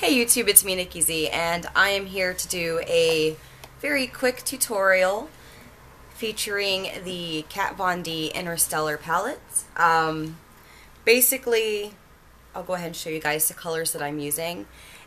Hey YouTube, it's me Nikki Z, and I am here to do a very quick tutorial featuring the Kat Von D Innerstellar Palette. Basically, I'll go ahead and show you guys the colors that I'm using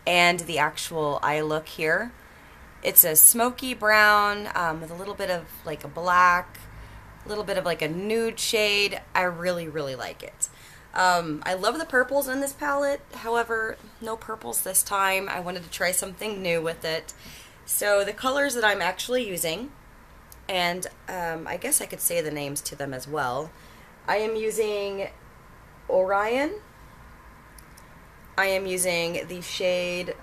and the actual eye look here. It's a smoky brown with a little bit of like a black, a little bit of like a nude shade. I really like it. I love the purples in this palette, however, no purples this time. I wanted to try something new with it. So the colors that I'm actually using, and I guess I could say the names to them as well. I am using Orion. I am using the shade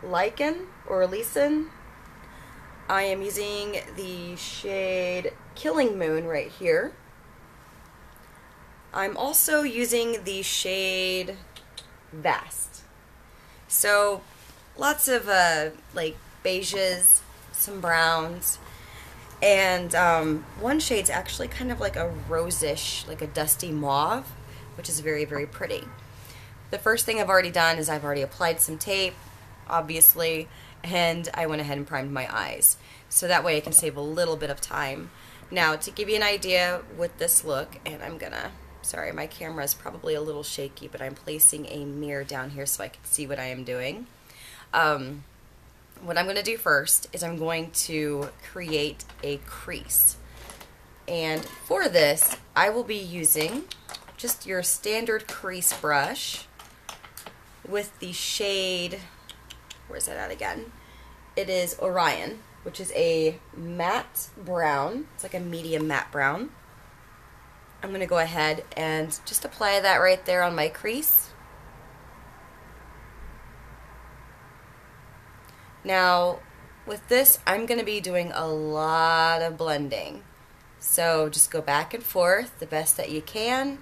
Lichen or Leeson. I am using the shade Killing Moon right here. I'm also using the shade Vast. So lots of like beiges, some browns, and one shade's actually kind of like a rosish, like a dusty mauve, which is very pretty. The first thing I've already done is I've already applied some tape, obviously, and I went ahead and primed my eyes. So that way I can save a little bit of time. Now, to give you an idea with this look, and I'm gonna, sorry, my camera is probably a little shaky, but I'm placing a mirror down here so I can see what I am doing. What I'm going to do first is I'm going to create a crease. And for this, I will be using just your standard crease brush with the shade, where's that at again? It is Orion, which is a matte brown. It's like a medium matte brown. I'm going to go ahead and just apply that right there on my crease. Now, with this, I'm going to be doing a lot of blending. So just go back and forth the best that you can.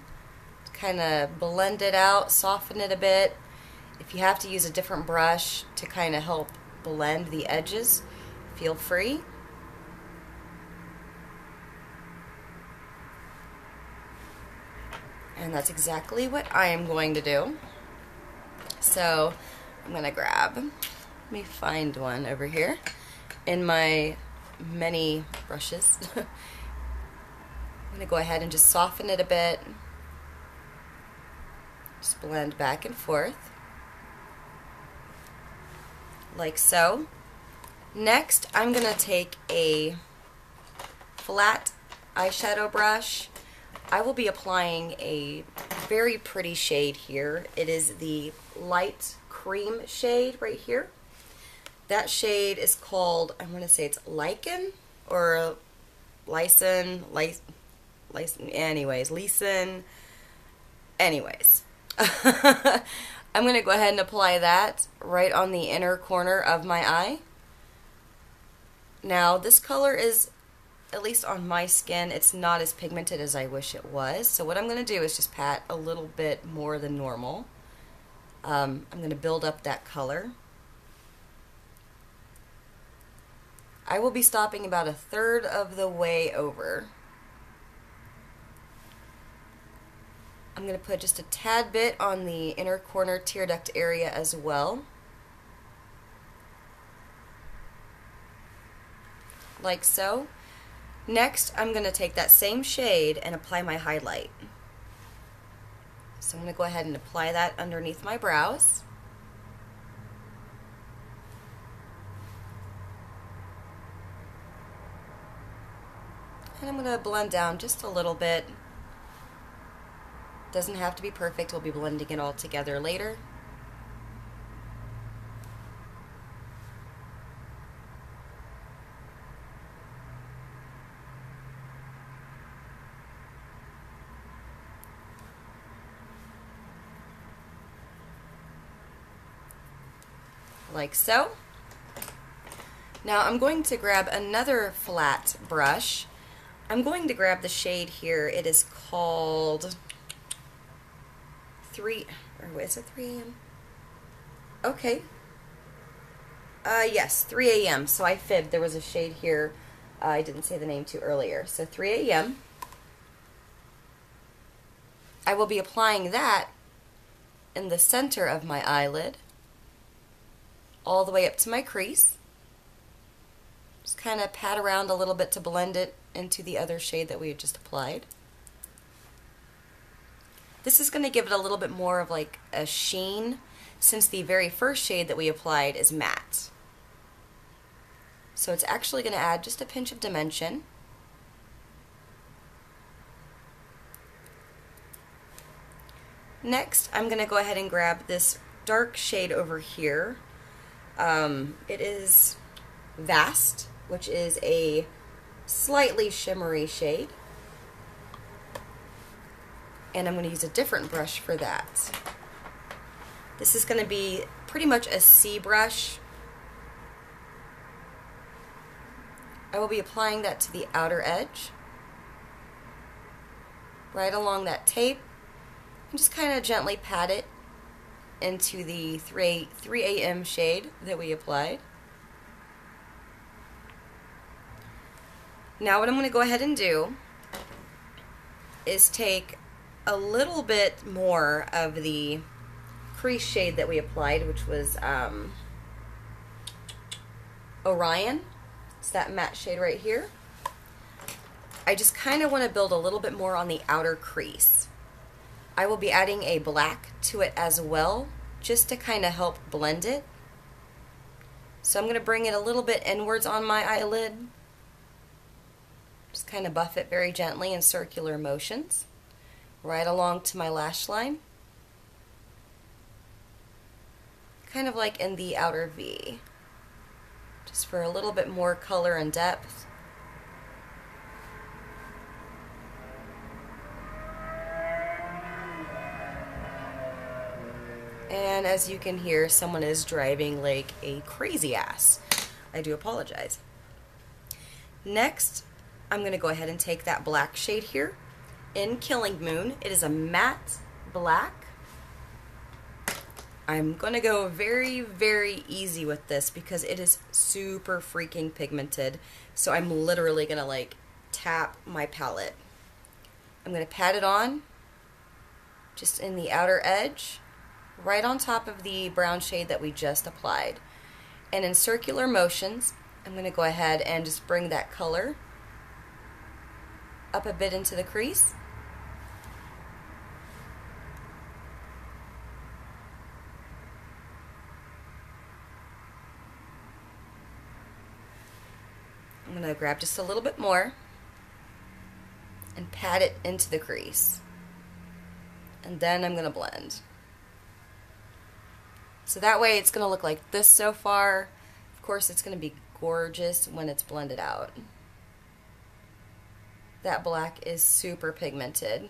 Kind of blend it out, soften it a bit. If you have to use a different brush to kind of help blend the edges, feel free. And that's exactly what I am going to do. So I'm going to grab, let me find one over here in my many brushes. I'm going to go ahead and just soften it a bit. Just blend back and forth, like so. Next, I'm going to take a flat eyeshadow brush. I will be applying a very pretty shade here. It is the light cream shade right here. That shade is called, I want to say it's Lichen or Leeson, Leeson. Anyways. I'm going to go ahead and apply that right on the inner corner of my eye. Now, this color is, at least on my skin, it's not as pigmented as I wish it was. So what I'm going to do is just pat a little bit more than normal. I'm going to build up that color. I will be stopping about a third of the way over. I'm going to put just a tad bit on the inner corner tear duct area as well. Like so. Next, I'm going to take that same shade and apply my highlight. So I'm going to go ahead and apply that underneath my brows. And I'm going to blend down just a little bit. Doesn't have to be perfect, we'll be blending it all together later. Like so. Now I'm going to grab another flat brush. I'm going to grab the shade here. It is called is it 3 a.m.? Okay. Yes, 3 a.m. So I fibbed. There was a shade here I didn't say the name to earlier. So 3 a.m. I will be applying that in the center of my eyelid. all the way up to my crease. Just kind of pat around a little bit to blend it into the other shade that we had just applied. This is going to give it a little bit more of like a sheen, since the very first shade that we applied is matte. So it's actually going to add just a pinch of dimension. Next, I'm going to go ahead and grab this dark shade over here. It is Vast, which is a slightly shimmery shade. And I'm going to use a different brush for that. This is going to be pretty much a C brush. I will be applying that to the outer edge, right along that tape, and just kind of gently pat it into the 3 AM shade that we applied. Now what I'm going to go ahead and do is take a little bit more of the crease shade that we applied, which was Orion. It's that matte shade right here. I just kind of want to build a little bit more on the outer crease. I will be adding a black to it as well, just to kind of help blend it. So I'm going to bring it a little bit inwards on my eyelid. Just kind of buff it very gently in circular motions, right along to my lash line. Kind of like in the outer V. Just for a little bit more color and depth. And as you can hear, someone is driving like a crazy ass. I do apologize. Next, I'm going to go ahead and take that black shade here in Killing Moon. It is a matte black. I'm going to go very, very easy with this because it is super freaking pigmented. So I'm literally going to like tap my palette. I'm going to pat it on just in the outer edge, right on top of the brown shade that we just applied. And in circular motions, I'm going to go ahead and just bring that color up a bit into the crease. I'm going to grab just a little bit more and pat it into the crease. And then I'm going to blend. So that way it's going to look like this so far. Of course, it's going to be gorgeous when it's blended out. That black is super pigmented.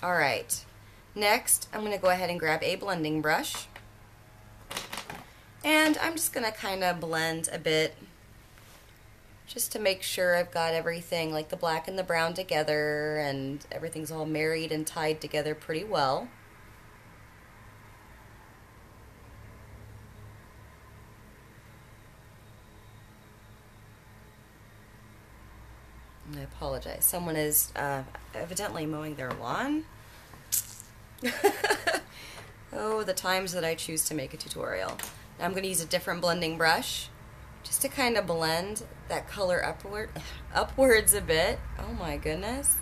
Alright, next I'm going to go ahead and grab a blending brush. And I'm just going to kind of blend a bit just to make sure I've got everything, like the black and the brown together, and everything's all married and tied together pretty well. I apologize. Someone is evidently mowing their lawn. Oh, the times that I choose to make a tutorial. Now I'm going to use a different blending brush just to kind of blend that color upwards a bit. Oh my goodness.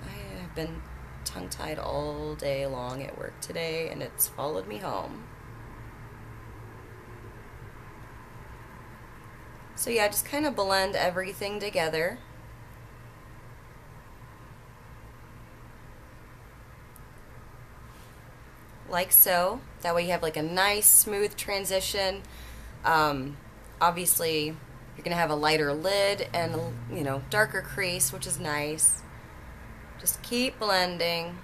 I have been tongue-tied all day long at work today, and it's followed me home. So yeah, just kind of blend everything together. Like so. That way you have like a nice smooth transition. Obviously you're gonna have a lighter lid and, you know, darker crease, which is nice. Just keep blending.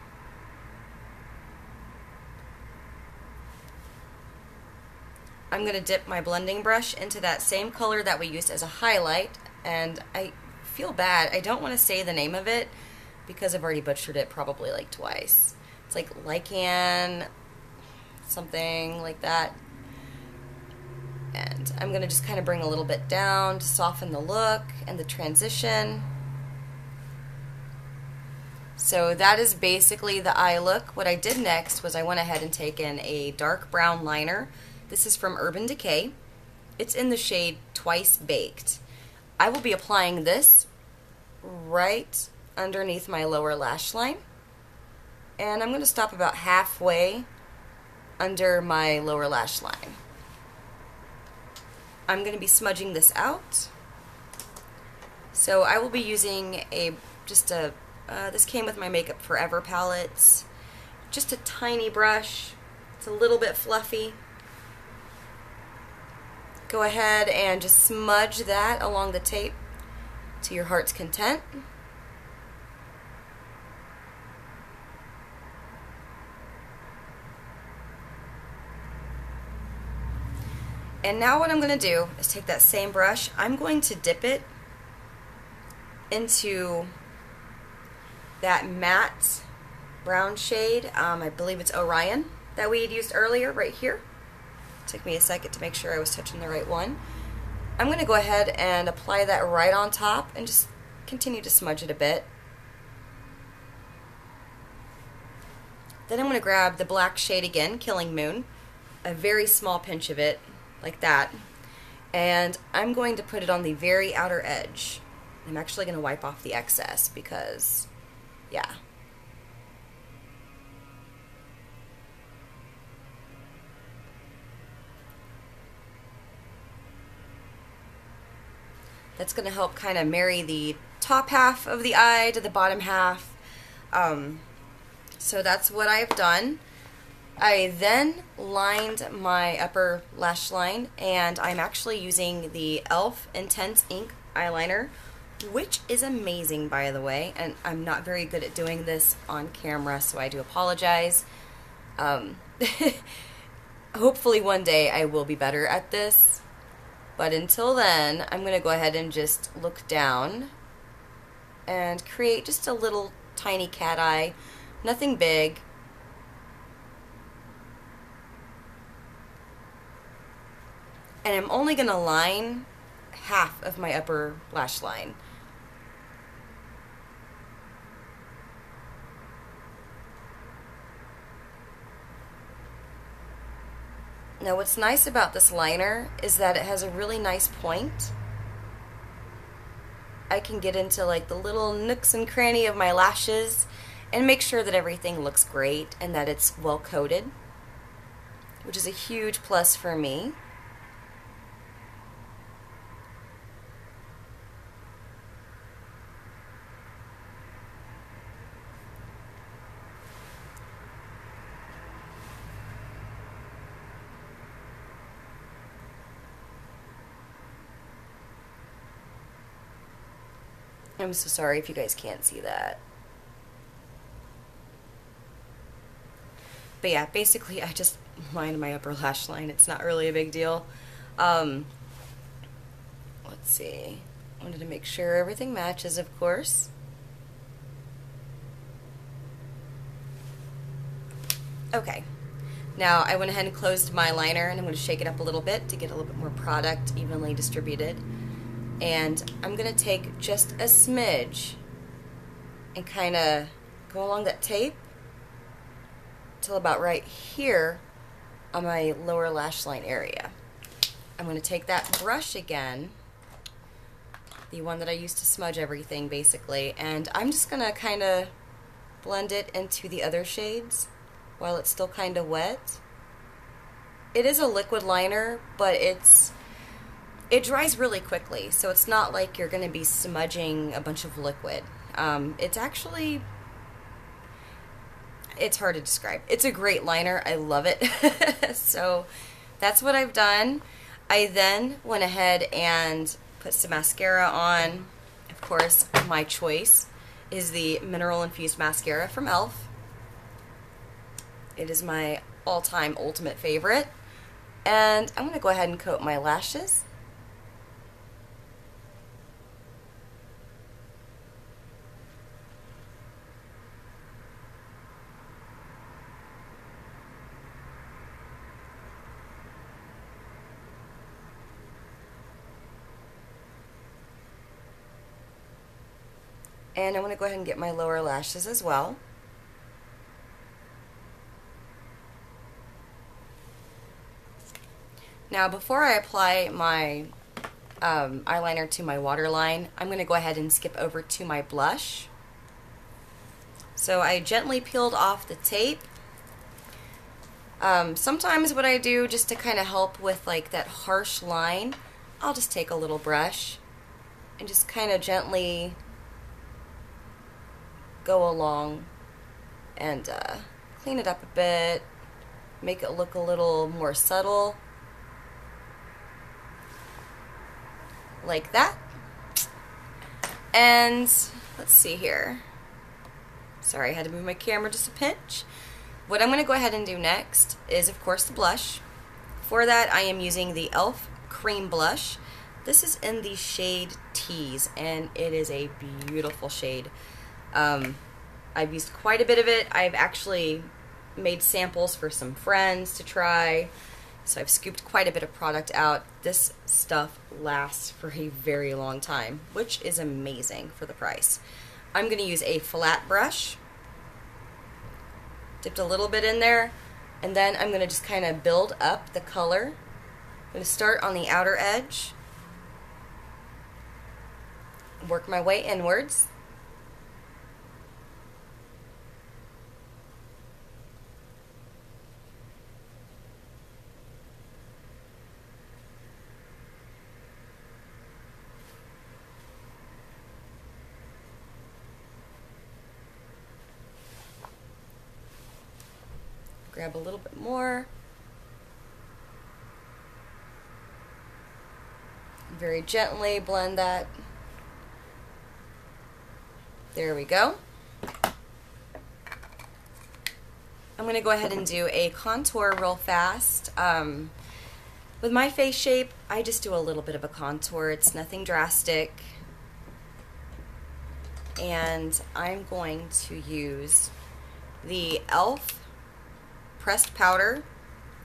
I'm gonna dip my blending brush into that same color that we used as a highlight, and I feel bad, I don't want to say the name of it because I've already butchered it probably like twice. It's like lichen, something like that. And I'm going to just kind of bring a little bit down to soften the look and the transition. So that is basically the eye look. What I did next was I went ahead and taken a dark brown liner. This is from Urban Decay. It's in the shade Twice Baked. I will be applying this right underneath my lower lash line. And I'm going to stop about halfway under my lower lash line. I'm going to be smudging this out. So I will be using this came with my Makeup Forever palette. Just a tiny brush. It's a little bit fluffy. Go ahead and just smudge that along the tape to your heart's content. And now what I'm going to do is take that same brush. I'm going to dip it into that matte brown shade. I believe it's Orion that we had used earlier right here. Took me a second to make sure I was touching the right one. I'm going to go ahead and apply that right on top and just continue to smudge it a bit. Then I'm going to grab the black shade again, Killing Moon, a very small pinch of it, like that, and I'm going to put it on the very outer edge. I'm actually going to wipe off the excess because, yeah. That's going to help kind of marry the top half of the eye to the bottom half. So that's what I've done. I then lined my upper lash line, and I'm actually using the e.l.f. Intense Ink eyeliner, which is amazing, by the way, and I'm not very good at doing this on camera, so I do apologize. Hopefully one day I will be better at this, but until then, I'm going to go ahead and just look down and create just a little tiny cat eye, nothing big. And I'm only going to line half of my upper lash line. Now what's nice about this liner is that it has a really nice point. I can get into like the little nooks and cranny of my lashes and make sure that everything looks great and that it's well coated, which is a huge plus for me. I'm so sorry if you guys can't see that. But yeah, basically I just lined my upper lash line. It's not really a big deal. Let's see. Wanted to make sure everything matches, of course. Okay. Now I went ahead and closed my liner, and I'm going to shake it up a little bit to get a little bit more product evenly distributed. And I'm going to take just a smidge and kind of go along that tape till about right here on my lower lash line area. I'm going to take that brush again, the one that I used to smudge everything basically, and I'm just going to kind of blend it into the other shades while it's still kind of wet. It is a liquid liner, but it dries really quickly, so it's not like you're going to be smudging a bunch of liquid. It's hard to describe. It's a great liner. I love it. So that's what I've done. I then went ahead and put some mascara on. Of course, my choice is the Mineral Infused Mascara from e.l.f. It is my all-time ultimate favorite. And I'm going to go ahead and coat my lashes. And I'm going to go ahead and get my lower lashes as well. Now before I apply my eyeliner to my waterline, I'm going to go ahead and skip over to my blush. So I gently peeled off the tape. Sometimes what I do, just to kind of help with like that harsh line, I'll just take a little brush and just kind of gently go along and clean it up a bit, make it look a little more subtle, like that. And let's see here. Sorry, I had to move my camera just a pinch. What I'm going to go ahead and do next is, of course, the blush. For that, I am using the e.l.f. Cream Blush. This is in the shade Tease, and it is a beautiful shade. I've used quite a bit of it. I've actually made samples for some friends to try, so I've scooped quite a bit of product out. This stuff lasts for a very long time, which is amazing for the price. I'm going to use a flat brush, dipped a little bit in there, and then I'm going to just kind of build up the color. I'm going to start on the outer edge, work my way inwards. Grab a little bit more. Very gently blend that. There we go. I'm going to go ahead and do a contour real fast. With my face shape, I just do a little bit of a contour. It's nothing drastic. And I'm going to use the e.l.f. pressed powder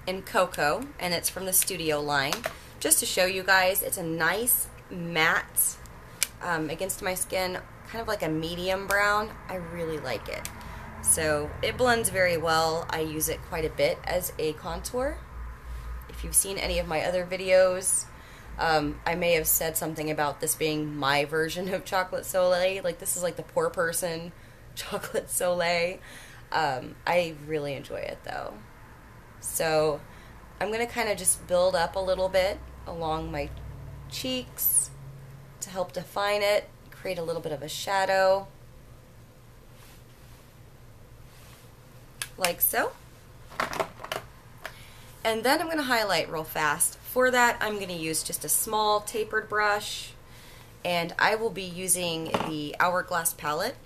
in Coco, and it's from the Studio line. Just to show you guys, it's a nice matte against my skin, kind of like a medium brown. I really like it. So it blends very well. I use it quite a bit as a contour. If you've seen any of my other videos, I may have said something about this being my version of chocolate soleil. Like, this is like the poor person chocolate soleil. I really enjoy it though. So I'm going to kind of just build up a little bit along my cheeks to help define it, create a little bit of a shadow, like so. And then I'm going to highlight real fast. For that, I'm going to use just a small tapered brush, and I will be using the Hourglass palette.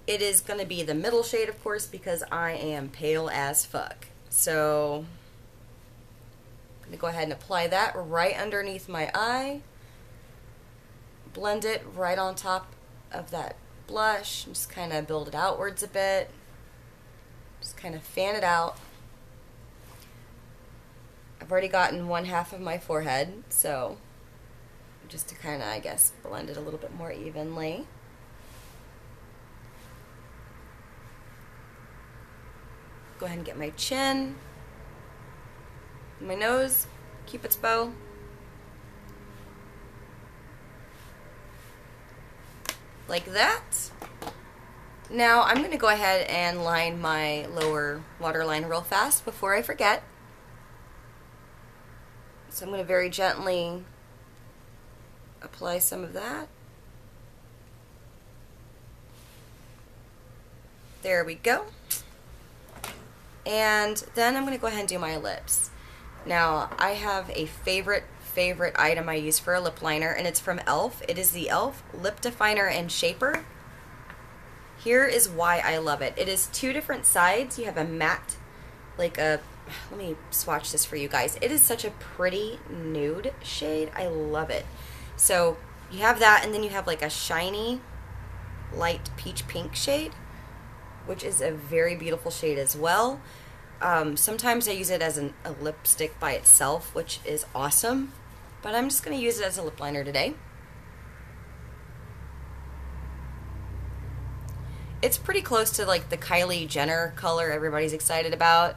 It is going to be the middle shade, of course, because I am pale as fuck. So I'm going to go ahead and apply that right underneath my eye. Blend it right on top of that blush. Just kind of build it outwards a bit. Just kind of fan it out. I've already gotten one half of my forehead, so just to kind of, I guess, blend it a little bit more evenly. Go ahead and get my chin, my nose, Cupid's bow. Like that. Now I'm going to go ahead and line my lower waterline real fast before I forget. So I'm going to very gently apply some of that. There we go. And then I'm going to go ahead and do my lips. Now, I have a favorite item I use for a lip liner, and it's from e.l.f. It is the e.l.f. Lip Definer and Shaper. Here is why I love it. It is two different sides. You have a matte, like a, let me swatch this for you guys. It is such a pretty nude shade. I love it. So you have that, and then you have like a shiny, light peach pink shade, which is a very beautiful shade as well. Sometimes I use it as a lipstick by itself, which is awesome, but I'm just going to use it as a lip liner today. It's pretty close to like the Kylie Jenner color everybody's excited about.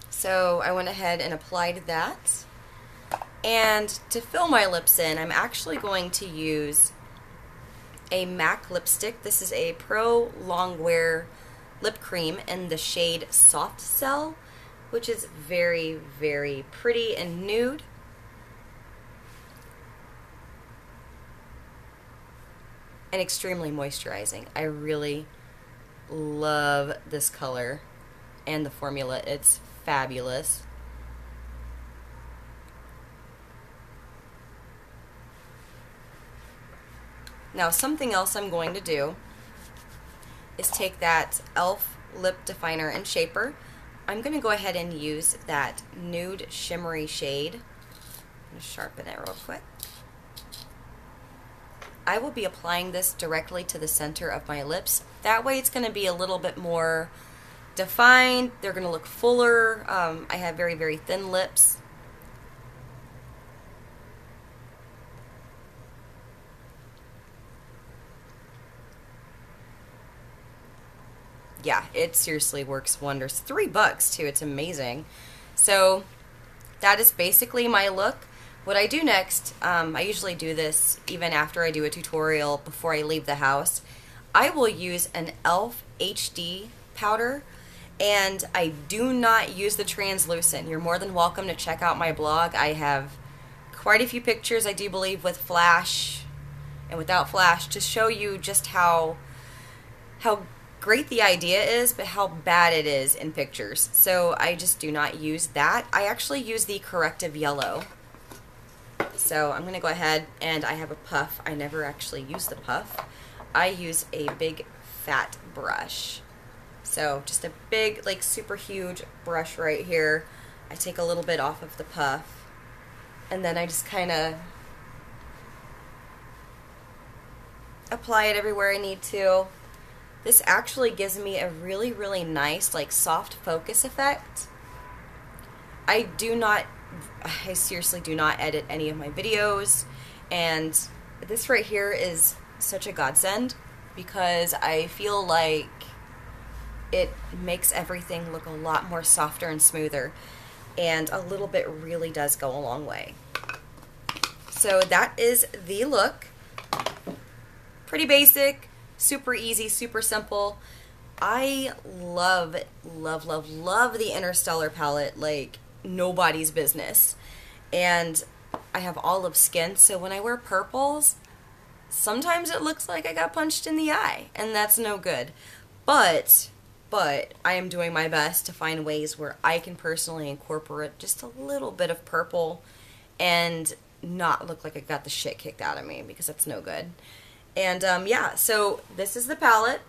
So I went ahead and applied that. And to fill my lips in, I'm actually going to use a MAC lipstick. This is a Pro Longwear lip cream in the shade Soft Cell, which is very, very pretty and nude. And extremely moisturizing. I really love this color and the formula. It's fabulous. Now something else I'm going to do is take that e.l.f. lip definer and shaper. I'm going to go ahead and use that nude shimmery shade. I'm going to sharpen it real quick. I will be applying this directly to the center of my lips. That way it's going to be a little bit more defined. They're going to look fuller. I have very, very thin lips. Yeah, it seriously works wonders. $3 too, it's amazing. So that is basically my look. What I do next, I usually do this even after I do a tutorial before I leave the house. I will use an e.l.f. HD powder, and I do not use the translucent. You're more than welcome to check out my blog. I have quite a few pictures, I do believe, with flash and without flash to show you just how great the idea is, but how bad it is in pictures. So I just do not use that. I actually use the Corrective yellow. So I'm going to go ahead, and I have a puff. I never actually use the puff. I use a big fat brush. So just a big, like super huge brush right here. I take a little bit off of the puff, and then I just kind of apply it everywhere I need to. This actually gives me a really, really nice, like, soft focus effect. I seriously do not edit any of my videos, and this right here is such a godsend because I feel like it makes everything look a lot more softer and smoother, and a little bit really does go a long way. So that is the look. Pretty basic. Super easy, super simple. I love, love, love, love the Interstellar palette like nobody's business. And I have olive skin, so when I wear purples, sometimes it looks like I got punched in the eye, and that's no good. But I am doing my best to find ways where I can personally incorporate just a little bit of purple and not look like I got the shit kicked out of me, because that's no good. And yeah, so this is the palette.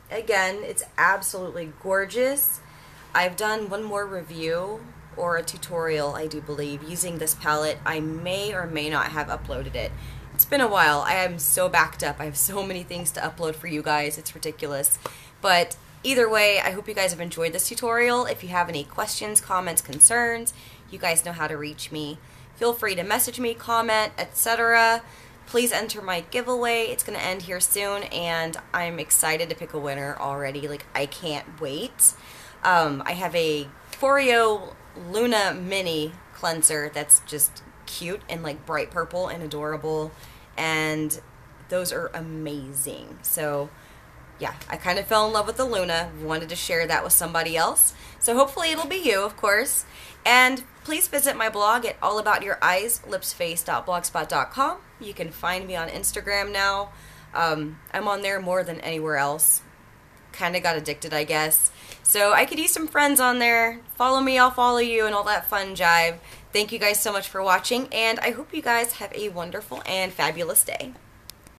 Again, it's absolutely gorgeous. I've done one more review or a tutorial, I do believe, using this palette. I may or may not have uploaded it. It's been a while. I am so backed up. I have so many things to upload for you guys. It's ridiculous. But either way, I hope you guys have enjoyed this tutorial. If you have any questions, comments, concerns, you guys know how to reach me. Feel free to message me, comment, etc. Please enter my giveaway. It's going to end here soon, and I'm excited to pick a winner already. Like, I can't wait. I have a Foreo Luna Mini cleanser that's just cute and like bright purple and adorable, and those are amazing. So yeah, I kind of fell in love with the Luna, wanted to share that with somebody else. So hopefully it'll be you, of course. And please visit my blog at allaboutyoureyes.blogspot.com. You can find me on Instagram now. I'm on there more than anywhere else. Kind of got addicted, I guess. So I could use some friends on there. Follow me, I'll follow you, and all that fun jive. Thank you guys so much for watching, and I hope you guys have a wonderful and fabulous day.